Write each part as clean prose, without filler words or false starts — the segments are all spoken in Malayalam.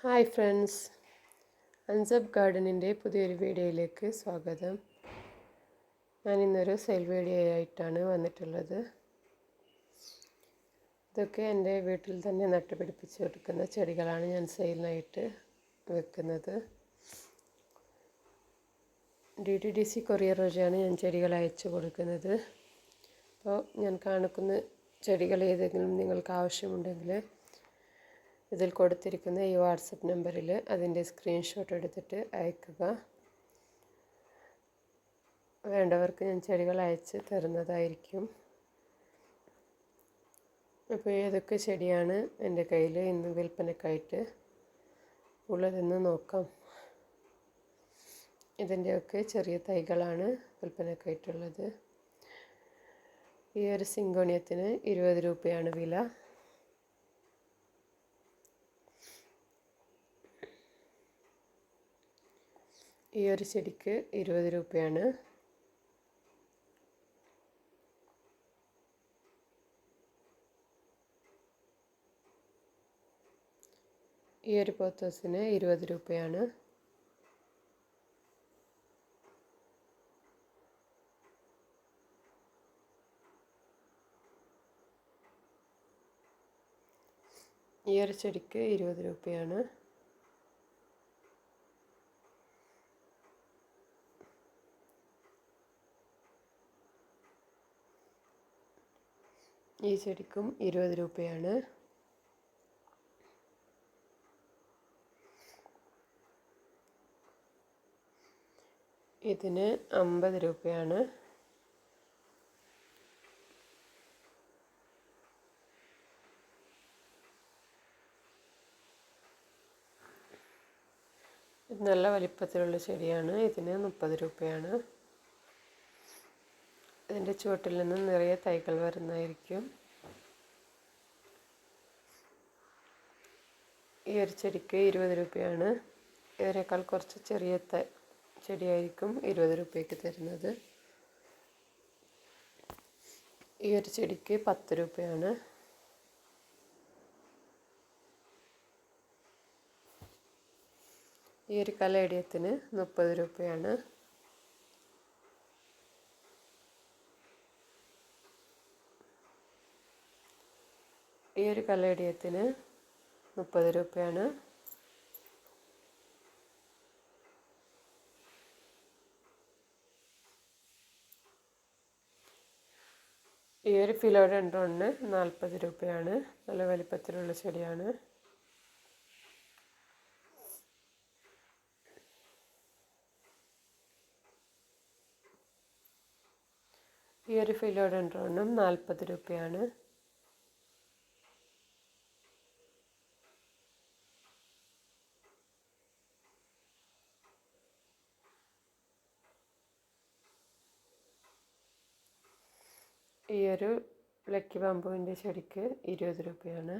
ഹായ് ഫ്രണ്ട്സ്, അൻസബ് ഗാർഡനിൻ്റെ പുതിയൊരു വീഡിയോയിലേക്ക് സ്വാഗതം. ഞാൻ ഇന്നൊരു സെയിൽ വീഡിയോ ആയിട്ടാണ് വന്നിട്ടുള്ളത്. ഇതൊക്കെ എൻ്റെ വീട്ടിൽ തന്നെ നട്ടുപിടിപ്പിച്ച് കൊടുക്കുന്ന ചെടികളാണ് ഞാൻ സെയിലിനായിട്ട് വെക്കുന്നത്. DTDC കൊറിയർ വഴിയാണ് ഞാൻ ചെടികൾ അയച്ചു കൊടുക്കുന്നത്. അപ്പോൾ ഞാൻ കാണിക്കുന്ന ചെടികൾ ഏതെങ്കിലും നിങ്ങൾക്ക് ആവശ്യമുണ്ടെങ്കിൽ ഇതിൽ കൊടുത്തിരിക്കുന്ന ഈ വാട്സപ്പ് നമ്പറിൽ അതിൻ്റെ സ്ക്രീൻഷോട്ട് എടുത്തിട്ട് അയക്കുക. വേണ്ടവർക്ക് ഞാൻ ചെടികൾ അയച്ച് തരുന്നതായിരിക്കും. അപ്പോൾ ഏതൊക്കെ ചെടിയാണ് എൻ്റെ കയ്യിൽ ഇന്ന് വിൽപ്പനക്കായിട്ട് ഉള്ളതെന്ന് നോക്കാം. ഇതിൻ്റെയൊക്കെ ചെറിയ തൈകളാണ് വിൽപ്പനക്കായിട്ടുള്ളത്. ഈ ഒരു സിങ്കോണിയത്തിന് 20 രൂപയാണ് വില. ഈ ഒരു ചെടിക്ക് 20 രൂപയാണ്. ഈ ഒരു പോത്തോസിന് 20 രൂപയാണ്. ഈ ഒരു ചെടിക്ക് 20 രൂപയാണ്. ഈ ചെടിക്കും 20 രൂപയാണ്. ഇതിന് 50 രൂപയാണ്. ഇത് നല്ല വലിപ്പത്തിലുള്ള ചെടിയാണ്. ഇതിന് 30 രൂപയാണ്. ഇതിൻ്റെ ചുവട്ടിൽ നിന്ന് നിറയെ തൈകൾ വരുന്നതായിരിക്കും. ഈ ഒരു ചെടിക്ക് 20 രൂപയാണ്. ഇതിനേക്കാൾ കുറച്ച് ചെറിയ ചെടിയായിരിക്കും 20 രൂപയ്ക്ക് തരുന്നത്. ഈ ഒരു ചെടിക്ക് 10 രൂപയാണ്. ഈ ഒരു കലേഡിയത്തിന് 30 രൂപയാണ്. ഈ ഒരു കലേഡിയത്തിന് 30 രൂപയാണ്. ഈ ഒരു ഫിലോഡെൻഡ്രോണിന് 40 രൂപയാണ്. നല്ല വലിപ്പത്തിലുള്ള ചെടിയാണ്. ഈ ഒരു ഫിലോഡെൻഡ്രോണിനും 40 രൂപയാണ്. ഈ ഒരു ലക്കി ബാമ്പുവിൻ്റെ ചെടിക്ക് 20 രൂപയാണ്.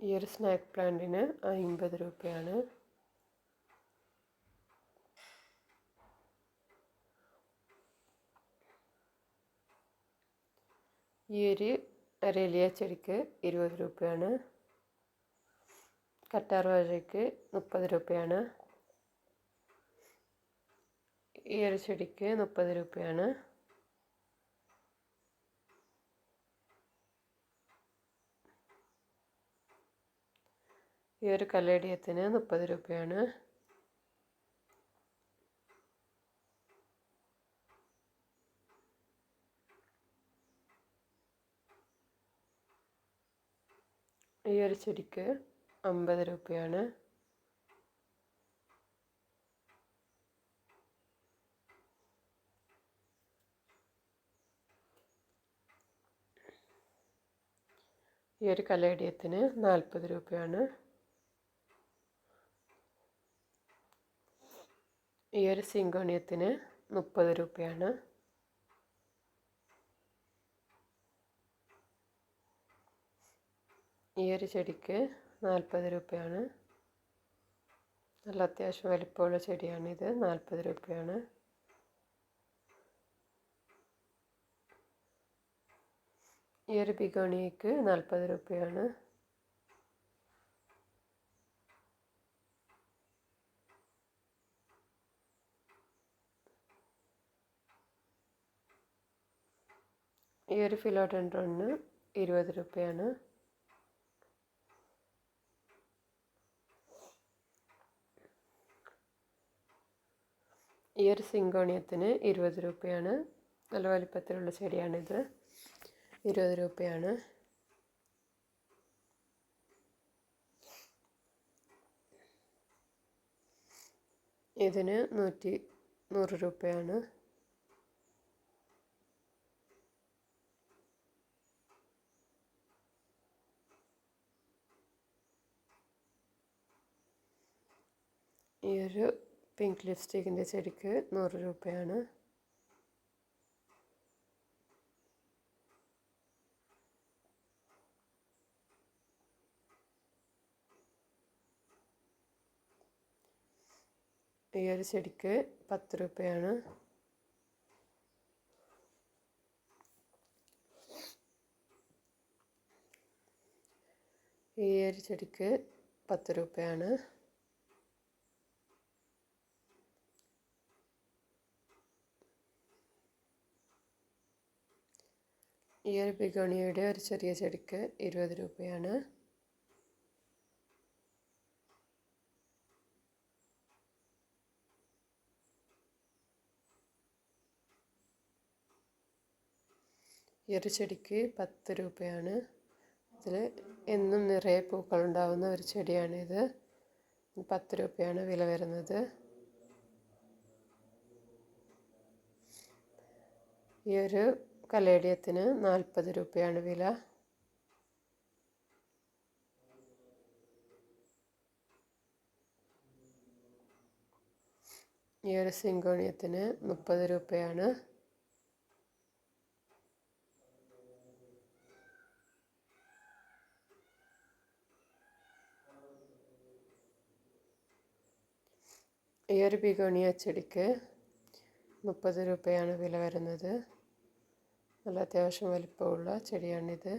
ഈ ഒരു സ്നാക്ക് പ്ലാന്റിന് 50 രൂപയാണ്. ഈ ഒരു അരേലിയ ചെടിക്ക് 20 രൂപയാണ്. കറ്റാർ വാഴയ്ക്ക് 30 രൂപയാണ്. ഈ ഒരു ചെടിക്ക് 30 രൂപയാണ്. ഈ ഒരു കലേഡിയത്തിന് 30 രൂപയാണ്. ഈ ഒരു ചെടിക്ക് 50 രൂപയാണ്. ഈ ഒരു കലേഡിയത്തിന് 40 രൂപയാണ്. ഈ ഒരു സിങ്കോണിയത്തിന് 30 രൂപയാണ്. ഈ ഒരു ചെടിക്ക് 40 രൂപയാണ്. നല്ല അത്യാവശ്യം വലിപ്പമുള്ള ചെടിയാണിത്. 40 രൂപയാണ്. ഈ ഒരു ബിഗോണിയക്ക് 40 രൂപയാണ്. ഈ ഒരു ഫിലോഡെൻഡ്രോണിന് 20 രൂപയാണ്. ഈ ഒരു സിങ്കോണിയത്തിന് 20 രൂപയാണ്. നല്ല വലിപ്പത്തിലുള്ള ചെടിയാണിത്. 20 രൂപയാണ്. ഇതിന് 100 രൂപയാണ്. ഈ ഒരു പിങ്ക് ലിപ്സ്റ്റിക്കിൻ്റെ ചെടിക്ക് 100 രൂപയാണ്. ഈ ഒരു ചെടിക്ക് 10 രൂപയാണ്. ഈ ഒരു ചെടിക്ക് 10 രൂപയാണ്. ഈ ഒരു ബിഗോണിയയുടെ ഒരു ചെറിയ ചെടിക്ക് 20 രൂപയാണ്. ഈ ഒരു ചെടിക്ക് 10 രൂപയാണ്. ഇതിൽ എന്നും നിറയെ പൂക്കളുണ്ടാവുന്ന ഒരു ചെടിയാണിത്. 10 രൂപയാണ് വില വരുന്നത്. ഈ ഒരു കലേഡിയത്തിന് 40 രൂപയാണ് വില. ഈ ഒരു സിങ്കോണിയത്തിന് 30 രൂപയാണ്. ഈ ഒരു ബിഗോണിയ ചെടിക്ക് 30 രൂപയാണ് വില വരുന്നത്. നല്ല അത്യാവശ്യം വലിപ്പമുള്ള ചെടിയാണിത്.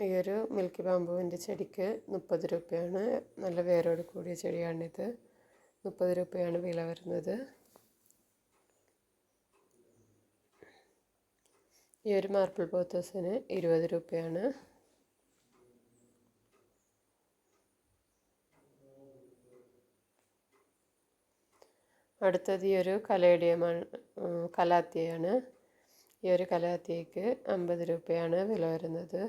ഈ ഒരു മിൽക്കി ബാമ്പുവിൻ്റെ ചെടിക്ക് 30 രൂപയാണ്. നല്ല വേരോട് കൂടിയ ചെടിയാണിത്. 30 രൂപയാണ് വില വരുന്നത്. ഈ ഒരു മാർബിൾ പോത്തോസിന് 20 രൂപയാണ്. അടുത്തത് ഈ ഒരു കലേഡിയമാണ്, കലാത്തിയാണ്. ഈ ഒരു കലാത്തിയക്ക് 50 രൂപയാണ് വില വരുന്നത്.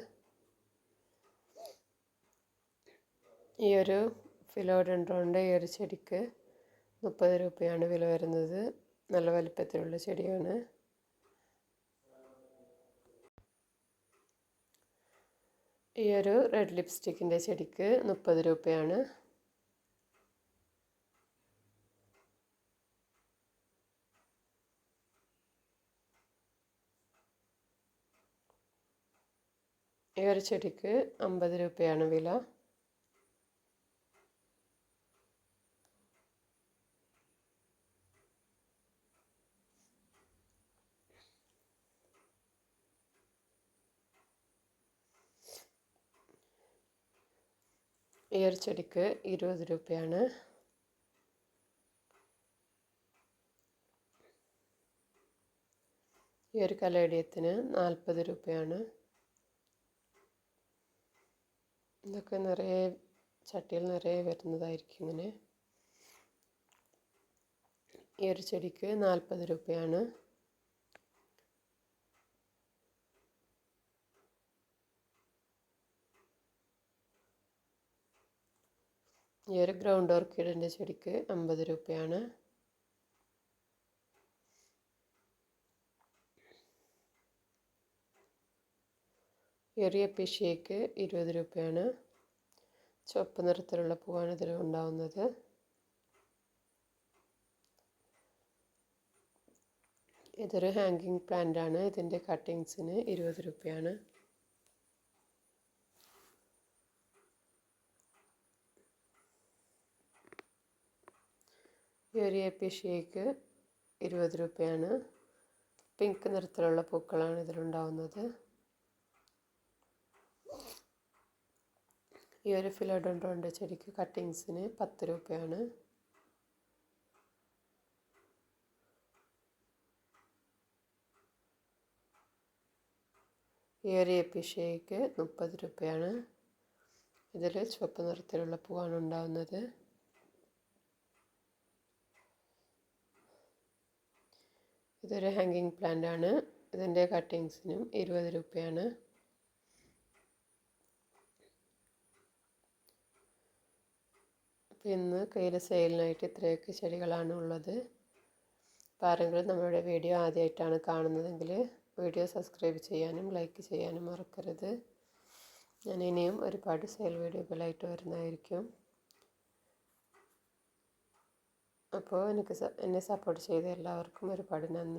ഈ ഒരു ഫിലോഡെൻഡ്രോണിൻ്റെ ഈ ഒരു ചെടിക്ക് 30 രൂപയാണ് വില വരുന്നത്. നല്ല വലിപ്പത്തിലുള്ള ചെടിയാണ്. ഈ ഒരു റെഡ് ലിപ്സ്റ്റിക്കിൻ്റെ ചെടിക്ക് 30 രൂപയാണ്. ഈ ഒരു ചെടിക്ക് 50 രൂപയാണ് വില. ഈ ഒരു ചെടിക്ക് 20 രൂപയാണ്. ഈ ഒരു കലേഡിയത്തിന് 40 രൂപയാണ്. ഇതൊക്കെ നിറയെ ചട്ടിയിൽ നിറയെ വരുന്നതായിരിക്കും ഇങ്ങനെ. ഈ ഒരു ചെടിക്ക് 40 രൂപയാണ്. ഈ ഒരു ഗ്രൗണ്ട് ഓർക്കിഡിൻ്റെ ചെടിക്ക് 50 രൂപയാണ്. ചെറിയ പിഷിയക്ക് 20 രൂപയാണ്. ചുവപ്പ് നിറത്തിലുള്ള പൂവാണ് ഇതിൽ ഉണ്ടാവുന്നത്. ഇതൊരു ഹാങ്ങിങ് പ്ലാന്റ് ആണ്. ഇതിൻ്റെ കട്ടിങ്സിന് 20 രൂപയാണ്. ഈ ഒരു എപ്പിഷ്യക്ക് 20 രൂപയാണ്. പിങ്ക് നിറത്തിലുള്ള പൂക്കളാണ് ഇതിലുണ്ടാവുന്നത്. ഈ ഒരു ഫിലോഡെൻഡ്രോണിൻ്റെ ചെടിക്ക് കട്ടിങ്സിന് 10 രൂപയാണ്. ഈ ഒരു എപ്പിഷയ്ക്ക് 30 രൂപയാണ്. ഇതിൽ ചുവപ്പ് നിറത്തിലുള്ള പൂവാണ് ഉണ്ടാവുന്നത്. ഇതൊരു ഹാങ്ങിങ് പ്ലാന്റ് ആണ്. ഇതിൻ്റെ കട്ടിങ്സിനും 20 രൂപയാണ്. അപ്പോൾ ഇന്ന് കയ്യിൽ സെയിലിനായിട്ട് ഇത്രയൊക്കെ ചെടികളാണ് ഉള്ളത്. അപ്പോൾ ആരെങ്കിലും നമ്മുടെ വീഡിയോ ആദ്യമായിട്ടാണ് കാണുന്നതെങ്കിൽ വീഡിയോ സബ്സ്ക്രൈബ് ചെയ്യാനും ലൈക്ക് ചെയ്യാനും മറക്കരുത്. ഞാൻ ഇനിയും ഒരുപാട് സെയിൽ വീഡിയോകളായിട്ട് വരുന്നതായിരിക്കും. അപ്പോൾ എന്നെ സപ്പോർട്ട് ചെയ്ത എല്ലാവർക്കും ഒരുപാട് നന്ദി.